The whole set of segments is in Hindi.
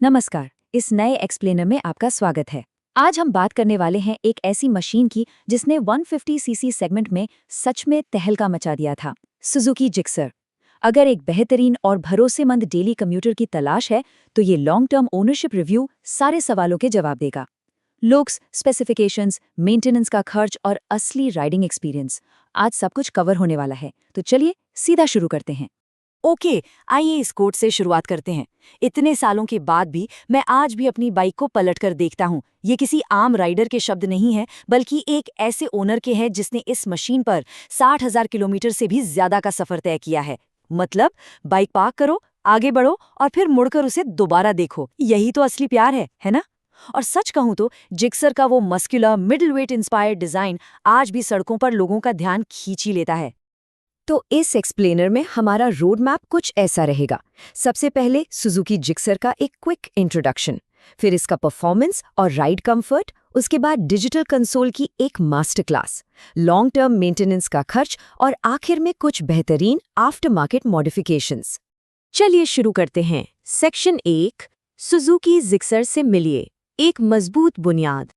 नमस्कार। इस नए एक्सप्लेनर में आपका स्वागत है। आज हम बात करने वाले हैं एक ऐसी मशीन की जिसने 150 सीसी सेगमेंट में सच में तहलका मचा दिया था, सुजुकी जिक्सर। अगर एक बेहतरीन और भरोसेमंद डेली कम्यूटर की तलाश है तो ये लॉन्ग टर्म ओनरशिप रिव्यू सारे सवालों के जवाब देगा। लुक्स, स्पेसिफिकेशंस, मेंटेनेंस का खर्च और असली राइडिंग एक्सपीरियंस, आज सब कुछ कवर होने वाला है। तो चलिए सीधा शुरू करते हैं। ओके, आइए इस कोट से शुरुआत करते हैं। इतने सालों के बाद भी मैं आज भी अपनी बाइक को पलटकर देखता हूँ। ये किसी आम राइडर के शब्द नहीं है, बल्कि एक ऐसे ओनर के हैं जिसने इस मशीन पर 60,000 किलोमीटर से भी ज्यादा का सफर तय किया है। मतलब बाइक पार्क करो, आगे बढ़ो और फिर मुड़कर उसे दोबारा देखो। यही तो असली प्यार है ना? और सच कहूं तो जिक्सर का वो muscular middle weight inspired design आज भी सड़कों पर लोगों का ध्यान खींच ही लेता है। तो इस एक्सप्लेनर में हमारा रोड मैप कुछ ऐसा रहेगा। सबसे पहले सुजुकी जिक्सर का एक क्विक इंट्रोडक्शन, फिर इसका परफॉर्मेंस और राइड कंफर्ट, उसके बाद डिजिटल कंसोल की एक master class, long term maintenance का खर्च और आखिर में कुछ बेहतरीन आफ्टर मार्केट मॉडिफिकेशंस। चलिए शुरू करते हैं। सेक्शन 1, सुजुकी जिक्सर से मिलिए एक मजबूत बुनियाद।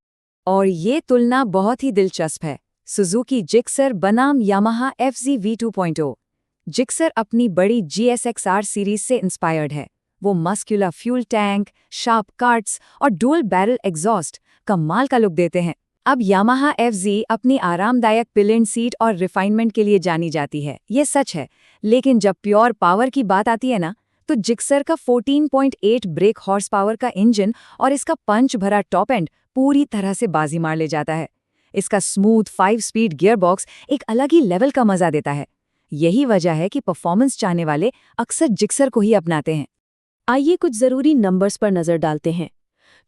और ये तुलना बहुत ही दिलचस्प है। सुजुकी जिक्सर बनाम यामाहा FZ V2.0। जिक्सर अपनी बड़ी GSX-R सीरीज से इंस्पायर्ड है। वो muscular fuel tank, sharp carts और डुअल बैरल एग्जॉस्ट कमाल का लुक देते हैं। अब यामाहा FZ अपनी आरामदायक पिलियन सीट और रिफाइनमेंट के लिए जानी जाती है, ये सच है। लेकिन जब प्योर पावर की बात आती है ना, तो जिक्सर का 14.8 ब्रेक हॉर्स पावर का इंजन और इसका पंच भरा टॉप एंड पूरी तरह से बाजी मार ले जाता है। इसका स्मूथ 5 स्पीड गियरबॉक्स एक अलग ही लेवल का मजा देता है। यही वजह है कि परफॉर्मेंस चाहने वाले अक्सर जिक्सर को ही अपनाते हैं। आइए कुछ जरूरी नंबर्स पर नजर डालते हैं।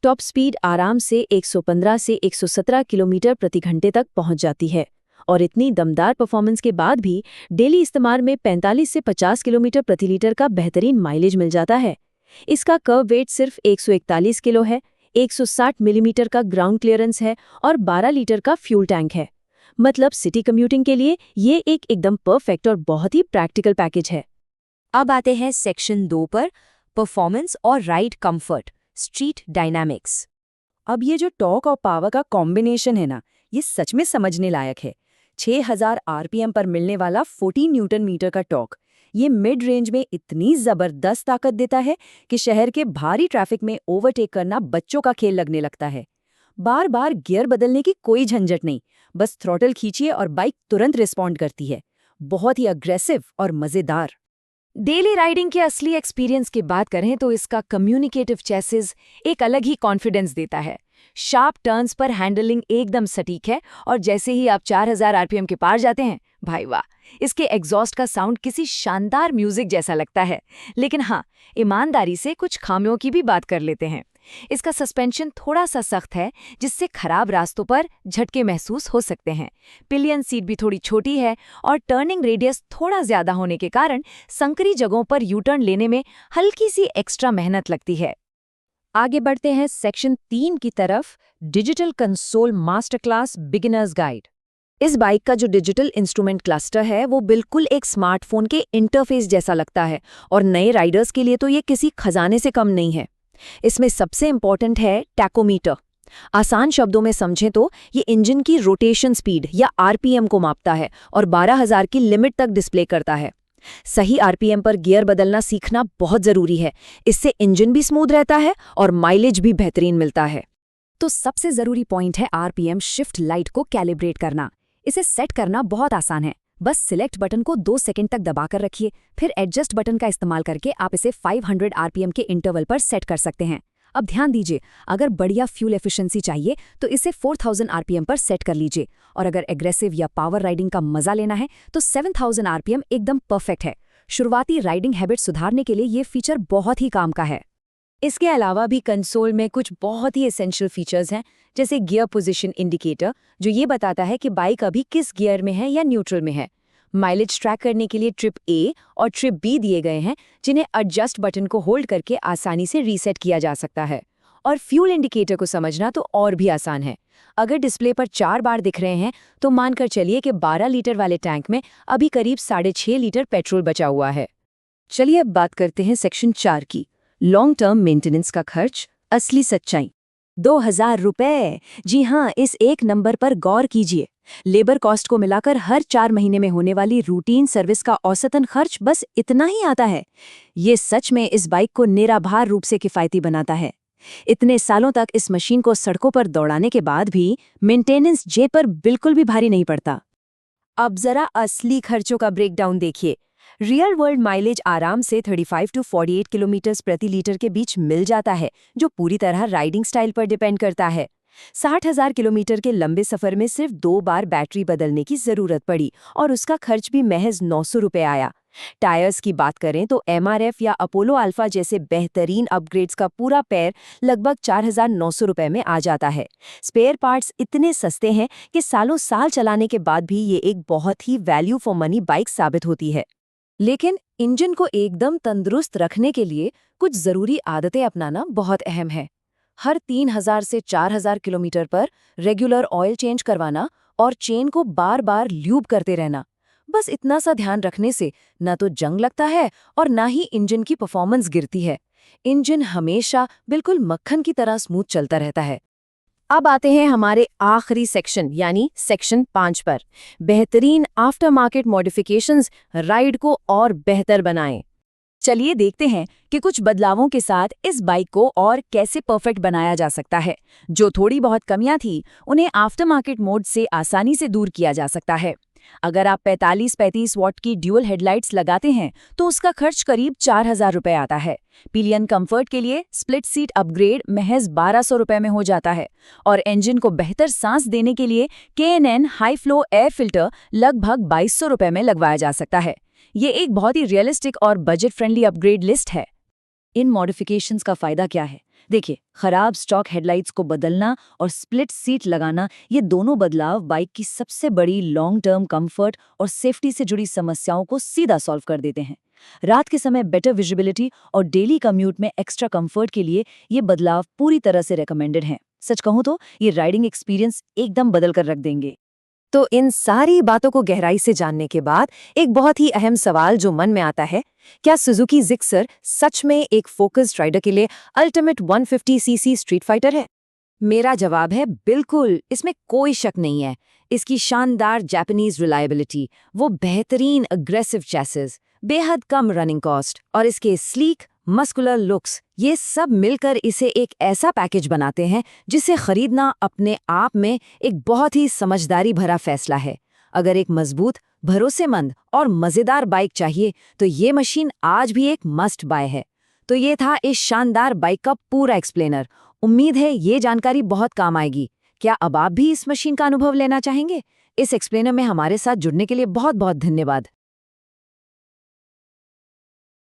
टॉप स्पीड आराम से 115 से 117 किलोमीटर प्रति घंटे तक पहुंच जाती है और इतनी दमदार परफॉर्मेंस के बाद भी डेली इस्तेमाल में 45 से 50 किलोमीटर प्रति लीटर का बेहतरीन माइलेज मिल जाता है। इसका कर्व वेट सिर्फ 141 किलो है, 160 मिलीमीटर का ग्राउंड क्लियरेंस है और 12 लीटर का फ्यूल टैंक है। मतलब सिटी कम्यूटिंग के लिए ये एक एकदम परफेक्ट और बहुत ही प्रैक्टिकल पैकेज है। अब आते हैं सेक्शन 2 पर, परफॉर्मेंस और राइड कंफर्ट, स्ट्रीट डायनामिक्स। अब ये जो टॉर्क और पावर का कॉम्बिनेशन है ना, ये सच में समझने लायक है। 6000 RPM पर मिलने वाला 14 न्यूटन मीटर का टॉर्क, ये मिड रेंज में इतनी जबरदस्त ताकत देता है कि शहर के भारी ट्रैफिक में ओवरटेक करना बच्चों का खेल लगने लगता है। बार बार गियर बदलने की कोई झंझट नहीं, बस थ्रॉटल खींचिए और बाइक तुरंत रिस्पॉन्ड करती है। बहुत ही अग्रेसिव और मजेदार। डेली राइडिंग के असली एक्सपीरियंस की बात करें तो इसका कम्युनिकेटिव चेसिस एक अलग ही कॉन्फिडेंस देता है। शार्प टर्न्स पर हैंडलिंग एकदम सटीक है और जैसे ही आप 4000 RPM के पार जाते हैं, भाई वाह, इसके एग्जॉस्ट का साउंड किसी शानदार म्यूजिक जैसा लगता है। लेकिन हाँ, ईमानदारी से कुछ खामियों की भी बात कर लेते हैं। इसका सस्पेंशन थोड़ा सा सख्त है, जिससे खराब रास्तों पर झटके महसूस हो सकते हैं। पिलियन सीट भी थोड़ी छोटी है और टर्निंग रेडियस थोड़ा ज्यादा होने के कारण संकरी जगहों पर यू टर्न लेने में हल्की सी एक्स्ट्रा मेहनत लगती है। आगे बढ़ते हैं सेक्शन 3 की तरफ, digital console master class beginners guide. इस बाइक का जो डिजिटल इंस्ट्रूमेंट क्लस्टर है वो बिल्कुल एक स्मार्टफोन के इंटरफेस जैसा लगता है और नए राइडर्स के लिए तो ये किसी खजाने से कम नहीं है। इसमें सबसे इंपॉर्टेंट है टैकोमीटर। आसान शब्दों में समझें तो ये इंजन की रोटेशन स्पीड या RPM को मापता है और 12,000 की लिमिट तक डिस्प्ले करता है। सही RPM पर गियर बदलना सीखना बहुत जरूरी है, इससे इंजन भी स्मूथ रहता है और माइलेज भी बेहतरीन मिलता है। तो सबसे जरूरी पॉइंट है RPM शिफ्ट लाइट को कैलिब्रेट करना। इसे सेट करना बहुत आसान है, बस सिलेक्ट बटन को 2 सेकंड तक दबाकर रखिए, फिर एडजस्ट बटन का इस्तेमाल करके आप इसे 500 RPM के इंटरवल पर सेट कर सकते हैं। अब ध्यान दीजिए, अगर बढ़िया फ्यूल एफिशिएंसी चाहिए तो इसे 4000 RPM पर सेट कर लीजिए और अगर एग्रेसिव या पावर राइडिंग का मजा लेना है तो 7000 RPM एकदम परफेक्ट है। शुरुआती राइडिंग हैबिट सुधारने के लिए ये फीचर बहुत ही काम का है। इसके अलावा भी कंसोल में कुछ बहुत ही एसेंशियल फीचर्स हैं, जैसे गियर पोजीशन इंडिकेटर, जो ये बताता है कि बाइक अभी किस गियर में है या न्यूट्रल में है। माइलेज ट्रैक करने के लिए ट्रिप A और ट्रिप B दिए गए हैं, जिन्हें एडजस्ट बटन को होल्ड करके आसानी से रीसेट किया जा सकता है। और फ्यूल इंडिकेटर को समझना तो और भी आसान है। अगर डिस्प्ले पर 4 बार दिख रहे हैं तो मानकर चलिए कि 12 लीटर वाले टैंक में अभी करीब 6.5 लीटर पेट्रोल बचा हुआ है। चलिए अब बात करते हैं सेक्शन 4 की, लॉन्ग टर्म मेंटेनेंस का खर्च, असली सच्चाई। 2000 रुपए। जी हाँ, इस एक नंबर पर गौर कीजिए। लेबर कॉस्ट को मिलाकर हर 4 महीने में होने वाली रूटीन सर्विस का औसतन खर्च बस इतना ही आता है। ये सच में इस बाइक को निराभार रूप से किफायती बनाता है। इतने सालों तक इस मशीन को सड़कों पर दौड़ाने के बाद भी मेंटेनेंस जेब पर बिल्कुल भी भारी नहीं पड़ता। अब जरा असली खर्चों का ब्रेकडाउन देखिए। रियल वर्ल्ड माइलेज आराम से 35 to 48 किलोमीटर प्रति लीटर के बीच मिल जाता है, जो पूरी तरह राइडिंग स्टाइल पर डिपेंड करता है। 60,000 किलोमीटर के लंबे सफर में सिर्फ 2 बार बैटरी बदलने की जरूरत पड़ी और उसका खर्च भी महज 900 रुपये आया। टायर्स की बात करें तो MRF या अपोलो अल्फा जैसे बेहतरीन अपग्रेड्स का पूरा पैर लगभग 4,900 रुपये में आ जाता है। स्पेयर पार्ट्स इतने सस्ते हैं कि सालों साल चलाने के बाद भी ये एक बहुत ही वैल्यू फॉर मनी बाइक साबित होती है। लेकिन इंजन को एकदम तंदुरुस्त रखने के लिए कुछ जरूरी आदतें अपनाना बहुत अहम है। हर 3,000 से 4,000 किलोमीटर पर रेगुलर ऑयल चेंज करवाना और चेन को बार बार ल्यूब करते रहना। बस इतना सा ध्यान रखने से न तो जंग लगता है और ना ही इंजन की परफॉर्मेंस गिरती है। इंजन हमेशा बिल्कुल मक्खन की तरह स्मूथ चलता रहता है। अब आते हैं हमारे आखिरी सेक्शन यानी सेक्शन 5 पर। बेहतरीन आफ्टर मार्केट मॉडिफिकेशंस राइड को और बेहतर बनाएं। चलिए देखते हैं कि कुछ बदलावों के साथ इस बाइक को और कैसे परफेक्ट बनाया जा सकता है। जो थोड़ी बहुत कमियां थी, उन्हें आफ्टर मार्केट मोड से आसानी से दूर किया जा सकता है। अगर आप 45-35 वॉट की ड्यूल हेडलाइट्स लगाते हैं तो उसका खर्च करीब 4,000 रुपये आता है। पिलियन कंफर्ट के लिए स्प्लिट सीट अपग्रेड महज 1,200 रुपये में हो जाता है और इंजन को बेहतर सांस देने के लिए K&N high flow air filter लगभग 2,200 रुपये में लगवाया जा सकता है। ये एक बहुत ही रियलिस्टिक और बजट फ्रेंडली अपग्रेड लिस्ट है। इन मॉडिफिकेशंस का फायदा क्या है? देखिए, खराब स्टॉक हेडलाइट्स को बदलना और स्प्लिट सीट लगाना, ये दोनों बदलाव बाइक की सबसे बड़ी लॉन्ग टर्म कंफर्ट और सेफ्टी से जुड़ी समस्याओं को सीधा सॉल्व कर देते हैं। रात के समय बेटर विजिबिलिटी और डेली कम्यूट में एक्स्ट्रा कंफर्ट के लिए ये बदलाव पूरी तरह से रेकमेंडेड हैं। सच कहूं तो ये राइडिंग एक्सपीरियंस एकदम बदल कर रख देंगे। तो इन सारी बातों को गहराई से जानने के बाद एक बहुत ही अहम सवाल जो मन में आता है, क्या सुजुकी जिक्सर सच में एक फोकस्ड राइडर के लिए अल्टीमेट 150cc स्ट्रीट फाइटर है? मेरा जवाब है बिल्कुल, इसमें कोई शक नहीं है। इसकी शानदार जापानीज रिलायबिलिटी, वो बेहतरीन अग्रेसिव चैसेस, बेहद कम रनिंग कॉस्ट और इसके स्लीक मस्कुलर लुक्स, ये सब मिलकर इसे एक ऐसा पैकेज बनाते हैं जिसे खरीदना अपने आप में एक बहुत ही समझदारी भरा फैसला है। अगर एक मजबूत, भरोसेमंद और मजेदार बाइक चाहिए तो ये मशीन आज भी एक मस्ट बाय है। तो ये था इस शानदार बाइक का पूरा एक्सप्लेनर। उम्मीद है ये जानकारी बहुत काम आएगी। क्या अब आप भी इस मशीन का अनुभव लेना चाहेंगे? इस एक्सप्लेनर में हमारे साथ जुड़ने के लिए बहुत बहुत धन्यवाद।